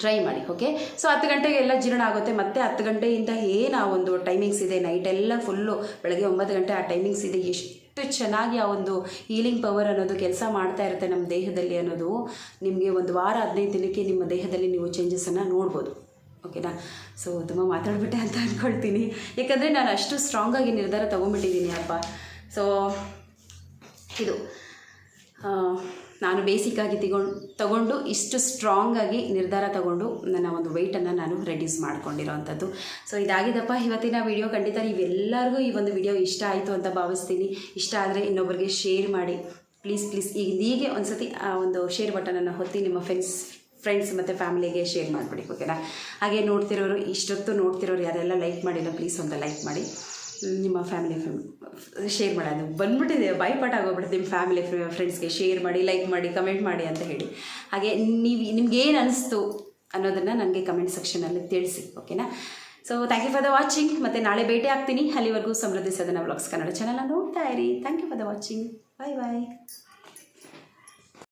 A: ಟ್ರೈ ಮಾಡಿ. ಓಕೆ? ಸೊ 10 ಗಂಟೆಗೆ ಎಲ್ಲ ಜೀರ್ಣ ಆಗುತ್ತೆ. ಮತ್ತು 10 ಗಂಟೆಯಿಂದ ಏನು ಆ ಒಂದು ಟೈಮಿಂಗ್ಸ್ ಇದೆ, ನೈಟೆಲ್ಲ ಫುಲ್ಲು ಬೆಳಗ್ಗೆ 9 ಗಂಟೆ ಆ ಟೈಮಿಂಗ್ಸ್ ಇದೆ. ಎಷ್ಟು ಚೆನ್ನಾಗಿ ಆ ಒಂದು ಹೀಲಿಂಗ್ ಪವರ್ ಅನ್ನೋದು ಕೆಲಸ ಮಾಡ್ತಾ ಇರುತ್ತೆ ನಮ್ಮ ದೇಹದಲ್ಲಿ ಅನ್ನೋದು ನಿಮಗೆ ಒಂದು ವಾರ 15 ದಿನಕ್ಕೆ ನಿಮ್ಮ ದೇಹದಲ್ಲಿ ನೀವು ಚೇಂಜಸನ್ನು ನೋಡ್ಬೋದು. ಓಕೆನಾ? ಸೊ ತುಂಬ ಮಾತಾಡ್ಬಿಟ್ಟೆ ಅಂತ ಅಂದ್ಕೊಳ್ತೀನಿ, ಯಾಕಂದರೆ ನಾನು ಅಷ್ಟು ಸ್ಟ್ರಾಂಗಾಗಿ ನಿರ್ಧಾರ ತೊಗೊಂಡ್ಬಿಟ್ಟಿದ್ದೀನಿ ಅಪ್ಪ. ಸೊ ಇದು ನಾನು ಬೇಸಿಕ್ಕಾಗಿ ತಗೊಂಡು ಇಷ್ಟು ಸ್ಟ್ರಾಂಗಾಗಿ ನಿರ್ಧಾರ ತಗೊಂಡು ನನ್ನ ಒಂದು ವೆಯ್ಟನ್ನು ನಾನು ರೆಡ್ಯೂಸ್ ಮಾಡ್ಕೊಂಡಿರೋ ಅಂಥದ್ದು. ಸೊ ಇದಾಗಿದ್ದಪ್ಪ ಇವತ್ತಿನ ವಿಡಿಯೋ. ಖಂಡಿತ ನೀವೆಲ್ಲರಿಗೂ ಈ ಒಂದು ವಿಡಿಯೋ ಇಷ್ಟ ಆಯಿತು ಅಂತ ಭಾವಿಸ್ತೀನಿ. ಇಷ್ಟ ಆದರೆ ಇನ್ನೊಬ್ಬರಿಗೆ ಶೇರ್ ಮಾಡಿ ಪ್ಲೀಸ್. ಹೀಗೆ ಒಂದು ಸತಿ ಆ ಒಂದು ಶೇರ್ ಬಟನನ್ನು ಹೊತ್ತಿ ನಿಮ್ಮ ಫ್ರೆಂಡ್ಸ್ ಮತ್ತು ಫ್ಯಾಮಿಲಿಗೆ ಶೇರ್ ಮಾಡಿಬಿಡಿ. ಓಕೆನಾ? ಹಾಗೆ ಇಷ್ಟೊತ್ತು ನೋಡ್ತಿರೋರು ಯಾರೆಲ್ಲ ಲೈಕ್ ಮಾಡಿಲ್ಲ, ಪ್ಲೀಸ್ ಒಂದು ಲೈಕ್ ಮಾಡಿ. ನಿಮ್ಮ ಫ್ಯಾಮಿಲಿ ಶೇರ್ ಮಾಡಿ. ಅದು ಬಂದ್ಬಿಟ್ಟಿದೆ, ಬಾಯ್ಪಾಠ ಆಗೋಗ್ಬಿಡುತ್ತೆ. ನಿಮ್ಮ ಫ್ಯಾಮಿಲಿ ಫ್ರೆಂಡ್ಸ್ಗೆ ಶೇರ್ ಮಾಡಿ, ಲೈಕ್ ಮಾಡಿ, ಕಮೆಂಟ್ ಮಾಡಿ ಅಂತ ಹೇಳಿ. ಹಾಗೆ ನಿಮ್ಗೇನು ಅನಿಸ್ತು ಅನ್ನೋದನ್ನು ನನಗೆ ಕಮೆಂಟ್ ಸೆಕ್ಷನಲ್ಲಿ ತಿಳಿಸಿ. ಓಕೆನಾ? So thank you for the watching. ಮತ್ತು ನಾಳೆ ಭೇಟಿ ಆಗ್ತೀನಿ. ಅಲ್ಲಿವರೆಗೂ ಸಮೃದ್ಧಿ ಸದನ ವ್ಲಾಗ್ಸ್ ಕನ್ನಡ ಚಾನಲ್ ನೋಡ್ತಾ ಇರಿ. Thank you for the watching. Bye bye.